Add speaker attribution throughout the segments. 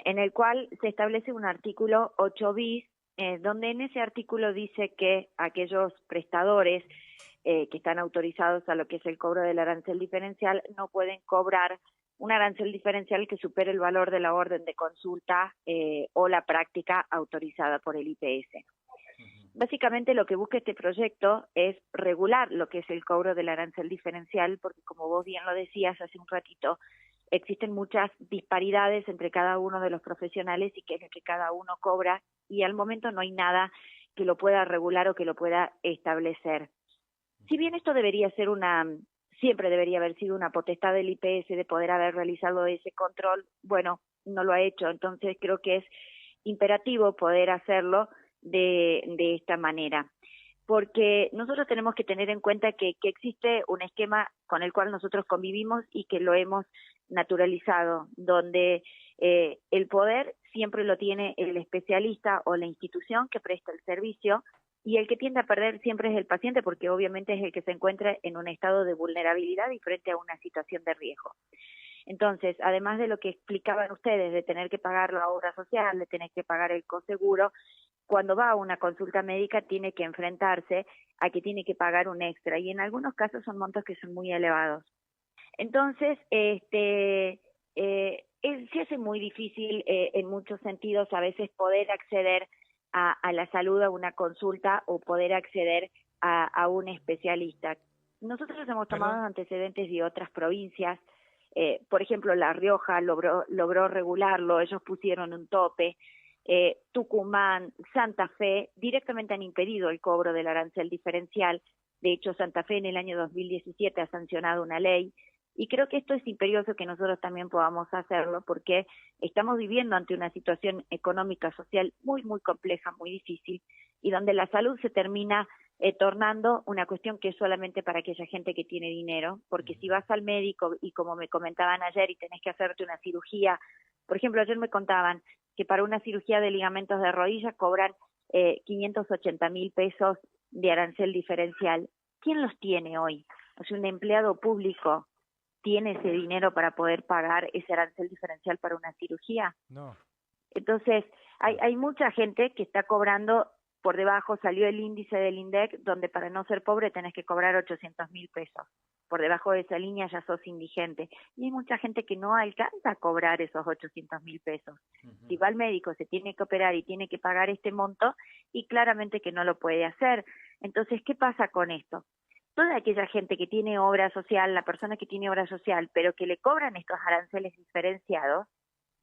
Speaker 1: en el cual se establece un artículo 8 bis, donde en ese artículo dice que aquellos prestadores que están autorizados a lo que es el cobro del arancel diferencial no pueden cobrar un arancel diferencial que supere el valor de la orden de consulta o la práctica autorizada por el IPS. Básicamente lo que busca este proyecto es regular lo que es el cobro del arancel diferencial, porque como vos bien lo decías hace un ratito, existen muchas disparidades entre cada uno de los profesionales y qué es lo que cada uno cobra, y al momento no hay nada que lo pueda regular o que lo pueda establecer. Si bien esto siempre debería haber sido una potestad del IPS de poder haber realizado ese control, bueno, no lo ha hecho, entonces creo que es imperativo poder hacerlo de esta manera, porque nosotros tenemos que tener en cuenta que existe un esquema con el cual nosotros convivimos y que lo hemos naturalizado, donde el poder siempre lo tiene el especialista o la institución que presta el servicio, y el que tiende a perder siempre es el paciente, porque obviamente es el que se encuentra en un estado de vulnerabilidad y frente a una situación de riesgo. Entonces, además de lo que explicaban ustedes, de tener que pagar la obra social, de tener que pagar el coseguro, cuando va a una consulta médica tiene que enfrentarse a que tiene que pagar un extra, y en algunos casos son montos que son muy elevados. Entonces, se hace muy difícil en muchos sentidos a veces poder acceder a la salud, a una consulta, o poder acceder a un especialista. Nosotros hemos tomado antecedentes de otras provincias, por ejemplo, La Rioja logró regularlo, ellos pusieron un tope. Tucumán, Santa Fe, directamente han impedido el cobro del arancel diferencial. De hecho, Santa Fe en el año 2017 ha sancionado una ley, y creo que esto es imperioso que nosotros también podamos hacerlo, porque estamos viviendo ante una situación económica, social muy, muy compleja, muy difícil, y donde la salud se termina tornando una cuestión que es solamente para aquella gente que tiene dinero, porque si vas al médico y como me comentaban ayer y tenés que hacerte una cirugía, por ejemplo, ayer me contaban que para una cirugía de ligamentos de rodilla cobran 580.000 pesos de arancel diferencial. ¿Quién los tiene hoy? O sea, un empleado público tiene ese dinero para poder pagar ese arancel diferencial para una cirugía.
Speaker 2: No.
Speaker 1: Entonces, hay mucha gente que está cobrando por debajo. Salió el índice del INDEC, donde para no ser pobre tenés que cobrar 800.000 pesos. Por debajo de esa línea ya sos indigente. Y hay mucha gente que no alcanza a cobrar esos 800.000 pesos. Si va al médico, se tiene que operar y tiene que pagar este monto, y claramente que no lo puede hacer. Entonces, ¿qué pasa con esto? Toda aquella gente que tiene obra social, la persona que tiene obra social, pero que le cobran estos aranceles diferenciados,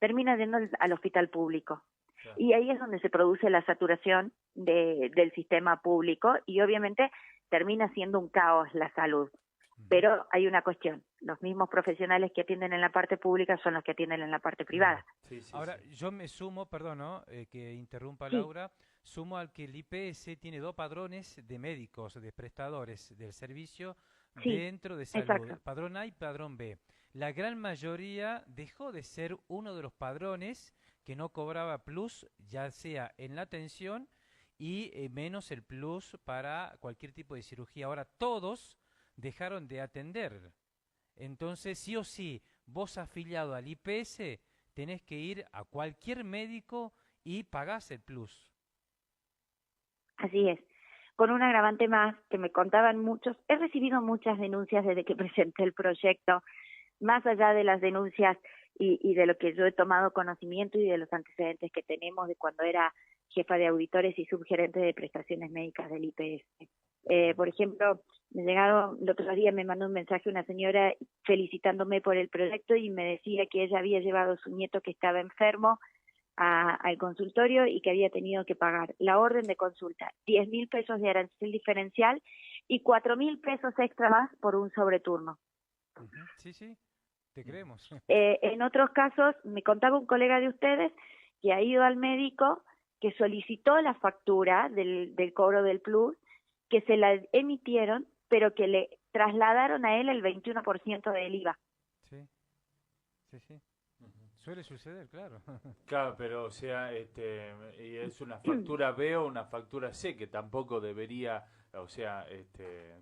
Speaker 1: termina yendo al hospital público. Claro. Y ahí es donde se produce la saturación del sistema público, y obviamente termina siendo un caos la salud. Pero hay una cuestión: los mismos profesionales que atienden en la parte pública son los que atienden en la parte privada.
Speaker 2: Sí, ahora, yo me sumo, perdón, ¿no? Que interrumpa
Speaker 1: Sí.
Speaker 2: Laura, sumo al que el IPS tiene dos padrones de médicos, de prestadores del servicio
Speaker 1: Sí,
Speaker 2: dentro de salud,
Speaker 1: exacto.
Speaker 2: padrón A y padrón B. La gran mayoría dejó de ser uno de los padrones que no cobraba plus, ya sea en la atención y menos el plus para cualquier tipo de cirugía. Ahora todos dejaron de atender. Entonces, sí o sí, vos afiliado al IPS, tenés que ir a cualquier médico y pagás el plus.
Speaker 1: Así es. Con un agravante más, que me contaban muchos, he recibido muchas denuncias desde que presenté el proyecto, más allá de las denuncias y de lo que yo he tomado conocimiento y de los antecedentes que tenemos de cuando era jefa de auditores y subgerente de prestaciones médicas del IPS. Por ejemplo, el otro día me mandó un mensaje una señora felicitándome por el proyecto y me decía que ella había llevado a su nieto que estaba enfermo al consultorio y que había tenido que pagar la orden de consulta, 10.000 pesos de arancel diferencial y 4.000 pesos extra más por un sobreturno.
Speaker 2: Sí, sí, te creemos.
Speaker 1: En otros casos, me contaba un colega de ustedes que ha ido al médico, que solicitó la factura del cobro del plus, que se la emitieron, pero que le trasladaron a él el 21% del IVA.
Speaker 2: Sí, sí, sí. Suele suceder, claro.
Speaker 3: Claro, pero o sea, y es una factura B o una factura C, que tampoco debería, o sea,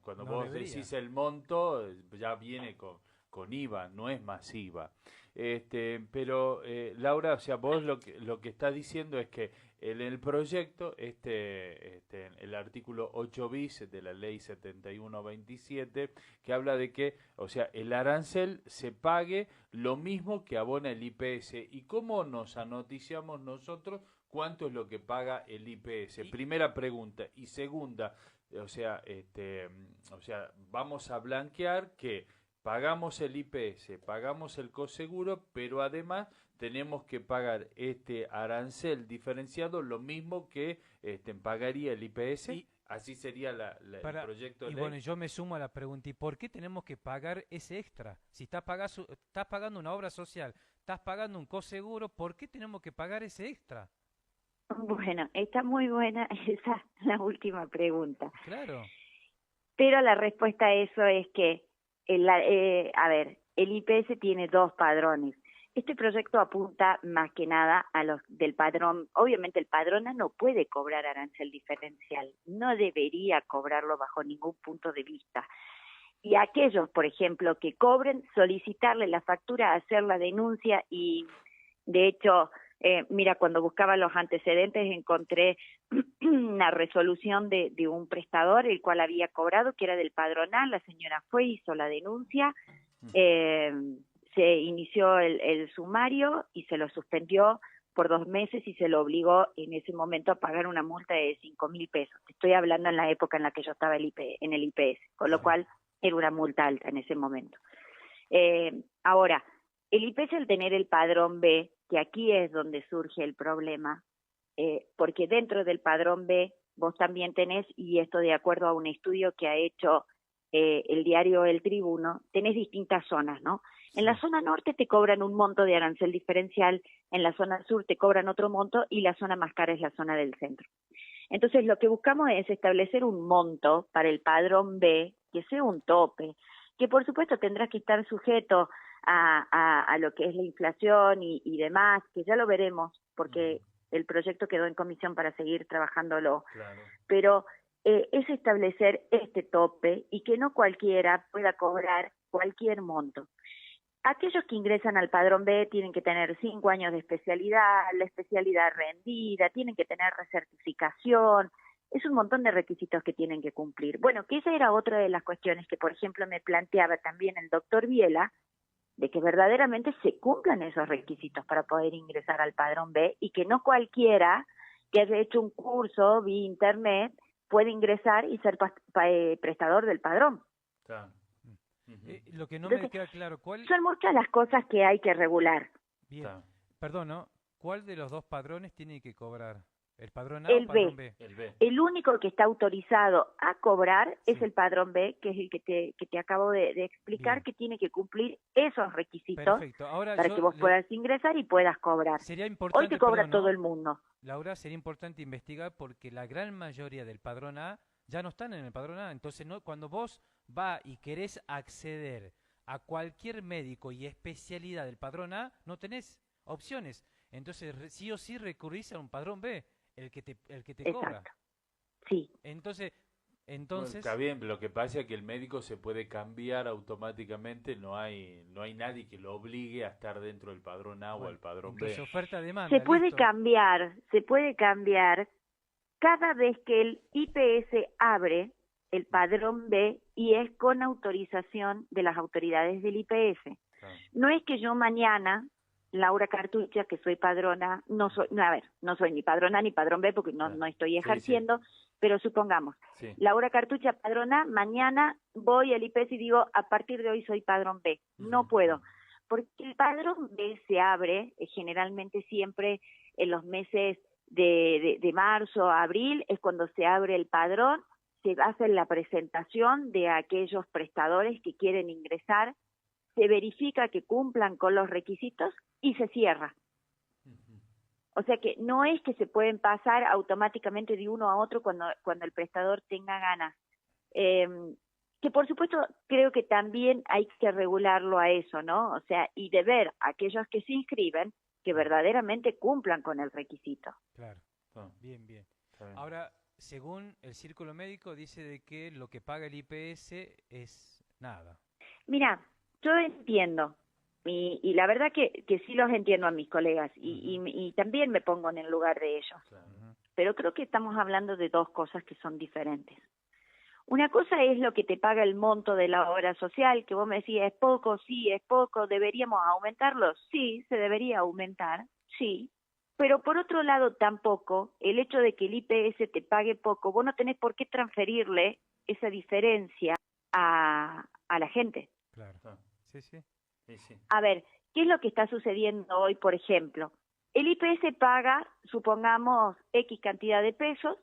Speaker 3: cuando
Speaker 2: No
Speaker 3: vos
Speaker 2: debería.
Speaker 3: decís el monto, ya viene con IVA, no es masiva. Pero Laura, o sea, vos lo que estás diciendo es que en el proyecto, el artículo 8 bis de la ley 7127, que habla de que, o sea, el arancel se pague lo mismo que abona el IPS. ¿Y cómo nos anoticiamos nosotros cuánto es lo que paga el IPS? Primera pregunta. Y segunda, o sea, vamos a blanquear que pagamos el IPS, pagamos el coseguro, pero además tenemos que pagar este arancel diferenciado lo mismo que pagaría el IPS.
Speaker 2: Y
Speaker 3: así sería el proyecto de
Speaker 2: y
Speaker 3: ley.
Speaker 2: bueno, yo me sumo a la pregunta, ¿y por qué tenemos que pagar ese extra? Si estás pagando una obra social, estás pagando un coseguro, ¿por qué tenemos que pagar ese extra?
Speaker 1: Bueno, está muy buena esa la última pregunta.
Speaker 2: Claro.
Speaker 1: Pero la respuesta a eso es que, a ver, el IPS tiene dos padrones. Este proyecto apunta más que nada a los del padrón. Obviamente el padrona no puede cobrar arancel diferencial, no debería cobrarlo bajo ningún punto de vista. Y aquellos, por ejemplo, que cobren, solicitarle la factura, hacer la denuncia y, de hecho, mira, cuando buscaba los antecedentes encontré una resolución de un prestador el cual había cobrado, que era del padronal. La señora fue, hizo la denuncia, se inició el sumario y se lo suspendió por 2 meses y se lo obligó en ese momento a pagar una multa de 5.000 pesos. Estoy hablando en la época en la que yo estaba en el IPS, con lo cual era una multa alta en ese momento. Ahora, el IPS, al tener el padrón B, que aquí es donde surge el problema, porque dentro del padrón B vos también tenés, y esto de acuerdo a un estudio que ha hecho el diario El Tribuno, tenés distintas zonas, ¿no? Sí. En la zona norte te cobran un monto de arancel diferencial, en la zona sur te cobran otro monto y la zona más cara es la zona del centro. Entonces lo que buscamos es establecer un monto para el padrón B, que sea un tope, que por supuesto tendrá que estar sujeto a lo que es la inflación y demás, que ya lo veremos, porque el proyecto quedó en comisión para seguir trabajándolo. Claro. Pero es establecer este tope y que no cualquiera pueda cobrar cualquier monto. Aquellos que ingresan al padrón B tienen que tener 5 años de especialidad, la especialidad rendida, tienen que tener recertificación, es un montón de requisitos que tienen que cumplir. Bueno, que esa era otra de las cuestiones que, por ejemplo, me planteaba también el doctor Viela, de que verdaderamente se cumplan esos requisitos para poder ingresar al padrón B y que no cualquiera que haya hecho un curso vía internet puede ingresar y ser prestador del padrón.
Speaker 3: Claro.
Speaker 2: Lo que no
Speaker 1: Entonces,
Speaker 2: me queda claro, ¿cuál?
Speaker 1: Son muchas las cosas que hay que regular.
Speaker 2: Bien,
Speaker 3: Claro.
Speaker 2: perdón, ¿no? ¿Cuál de los dos padrones tiene que cobrar? ¿El padrón A
Speaker 1: El
Speaker 2: o padrón
Speaker 1: B.
Speaker 2: B?
Speaker 3: El B.
Speaker 1: El único que está autorizado a cobrar
Speaker 2: Sí.
Speaker 1: es el padrón B, que es el que te acabo de explicar,
Speaker 2: Bien.
Speaker 1: que tiene que cumplir esos requisitos.
Speaker 2: Perfecto. Ahora
Speaker 1: Para que vos puedas ingresar y puedas cobrar.
Speaker 2: Sería importante,
Speaker 1: Hoy te cobra
Speaker 2: perdón, ¿no?
Speaker 1: todo el mundo.
Speaker 2: Laura, sería importante investigar porque la gran mayoría del padrón A ya no están en el padrón A. Entonces, no, cuando vos vas y querés acceder a cualquier médico y especialidad del padrón A, no tenés opciones. Entonces, sí o sí recurrís a un padrón B, el que te cobra.
Speaker 1: Exacto. Sí.
Speaker 2: Entonces,
Speaker 3: Bueno, está bien, lo que pasa es que el médico se puede cambiar automáticamente, no hay nadie que lo obligue a estar dentro del padrón A o el padrón B.
Speaker 2: Oferta-demanda.
Speaker 1: Se puede
Speaker 2: listo.
Speaker 1: cambiar cada vez que el IPS abre el padrón B y es con autorización de las autoridades del IPS.
Speaker 3: Claro.
Speaker 1: No es que yo mañana, Laura Cartucha, que soy padrona, no soy ni padrona ni padrón B porque no estoy ejerciendo, sí. Pero supongamos, sí. Laura Cartucha, padrona, mañana voy al IPS y digo, a partir de hoy soy padrón B. No puedo, porque el padrón B se abre generalmente siempre en los meses de marzo a abril, es cuando se abre el padrón, se hace la presentación de aquellos prestadores que quieren ingresar, se verifica que cumplan con los requisitos y se cierra. O sea que no es que se pueden pasar automáticamente de uno a otro cuando el prestador tenga ganas. Que por supuesto creo que también hay que regularlo a eso, ¿no? O sea, y de ver a aquellos que se inscriben que verdaderamente cumplan con el requisito.
Speaker 2: Claro, bien. Ahora, según el círculo médico, dice de que lo que paga el IPS es nada.
Speaker 1: Mira, yo entiendo Y la verdad que sí los entiendo a mis colegas y también me pongo en el lugar de ellos.
Speaker 3: Claro.
Speaker 1: Pero creo que estamos hablando de dos cosas que son diferentes. Una cosa es lo que te paga el monto de la obra social, que vos me decís, ¿es poco? Sí, es poco, ¿deberíamos aumentarlo? Sí, se debería aumentar, sí. Pero por otro lado tampoco, el hecho de que el IPS te pague poco, vos no tenés por qué transferirle esa diferencia a la gente.
Speaker 2: Claro. Sí, sí.
Speaker 3: Sí, sí.
Speaker 1: A ver, ¿qué es lo que está sucediendo hoy, por ejemplo? El IPS paga, supongamos, X cantidad de pesos.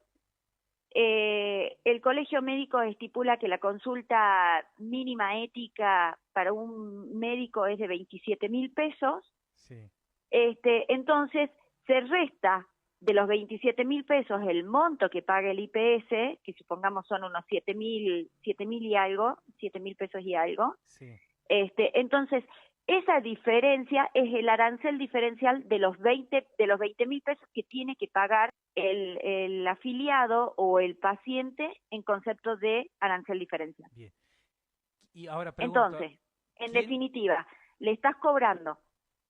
Speaker 1: El colegio médico estipula que la consulta mínima ética para un médico es de 27.000 pesos.
Speaker 2: Sí.
Speaker 1: Entonces, se resta de los 27.000 pesos el monto que paga el IPS, que supongamos son unos 7.000 y algo, 7.000 pesos y algo.
Speaker 2: Sí.
Speaker 1: Entonces, esa diferencia es el arancel diferencial de los 20.000 pesos que tiene que pagar el afiliado o el paciente en concepto de arancel diferencial.
Speaker 2: Bien. Y ahora pregunto,
Speaker 1: Entonces, en
Speaker 2: ¿quién?
Speaker 1: definitiva, le estás cobrando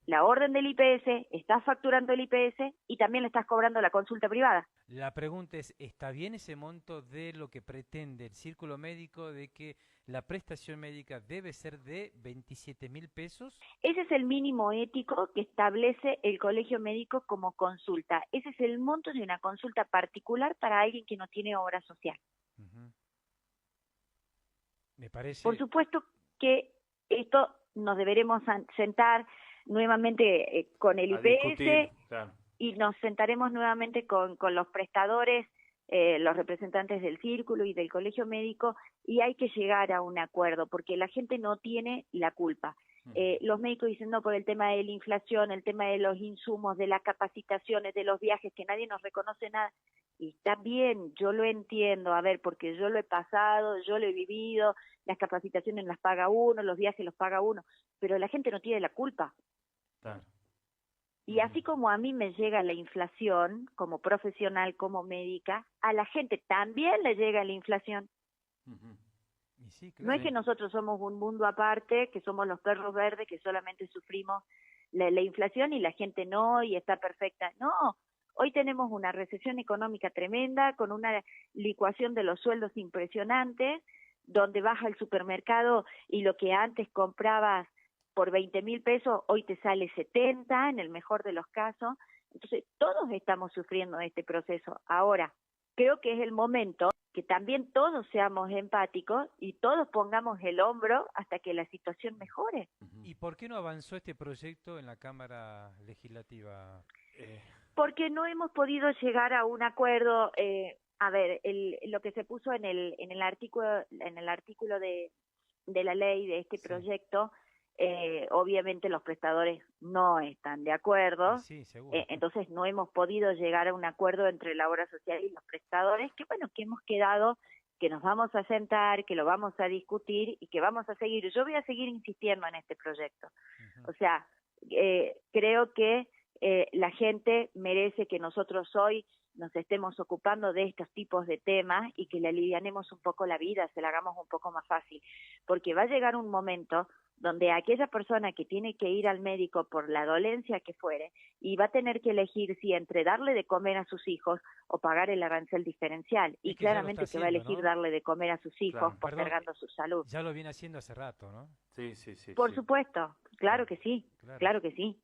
Speaker 1: la orden del IPS, estás facturando el IPS y también le estás cobrando la consulta privada.
Speaker 2: La pregunta es, ¿está bien ese monto de lo que pretende el círculo médico de que la prestación médica debe ser de 27.000 pesos?
Speaker 1: Ese es el mínimo ético que establece el colegio médico como consulta. Ese es el monto de una consulta particular para alguien que no tiene obra social.
Speaker 2: Me parece...
Speaker 1: Por supuesto que esto nos deberemos sentar nuevamente con el IPS
Speaker 3: discutir, claro.
Speaker 1: y nos sentaremos nuevamente con los prestadores, los representantes del círculo y del colegio médico, y hay que llegar a un acuerdo porque la gente no tiene la culpa. Los médicos dicen no, por el tema de la inflación, el tema de los insumos, de las capacitaciones, de los viajes, que nadie nos reconoce nada. Y está bien, yo lo entiendo, a ver, porque yo lo he pasado, yo lo he vivido, las capacitaciones las paga uno, los viajes los paga uno, pero la gente no tiene la culpa.
Speaker 3: Claro.
Speaker 1: Y así como a mí me llega la inflación, como profesional, como médica, a la gente también le llega la inflación.
Speaker 2: Y sí, claro.
Speaker 1: No es que nosotros somos un mundo aparte, que somos los perros verdes, que solamente sufrimos la inflación y la gente no, y está perfecta. No, hoy tenemos una recesión económica tremenda, con una licuación de los sueldos impresionantes, donde vas al supermercado y lo que antes comprabas por 20.000 pesos, hoy te sale 70, en el mejor de los casos. Entonces, todos estamos sufriendo este proceso. Ahora, creo que es el momento que también todos seamos empáticos y todos pongamos el hombro hasta que la situación mejore.
Speaker 2: ¿Y por qué no avanzó este proyecto en la Cámara Legislativa?
Speaker 1: Porque no hemos podido llegar a un acuerdo. A ver, lo que se puso en el artículo de la ley de este proyecto, obviamente los prestadores no están de acuerdo.
Speaker 2: Sí, seguro.
Speaker 1: Entonces no hemos podido llegar a un acuerdo entre la obra social y los prestadores, que bueno, que hemos quedado, que nos vamos a sentar, que lo vamos a discutir y que vamos a seguir. Yo voy a seguir insistiendo en este proyecto. O sea, creo que la gente merece que nosotros hoy nos estemos ocupando de estos tipos de temas y que le alivianemos un poco la vida, se la hagamos un poco más fácil, porque va a llegar un momento donde aquella persona que tiene que ir al médico por la dolencia que fuere y va a tener que elegir si entre darle de comer a sus hijos o pagar el arancel diferencial, y claramente que va a elegir darle de comer a sus hijos, postergando su salud.
Speaker 2: Ya lo viene haciendo hace rato, ¿no?
Speaker 3: Sí, sí, sí.
Speaker 1: Por supuesto, claro que sí, claro que sí.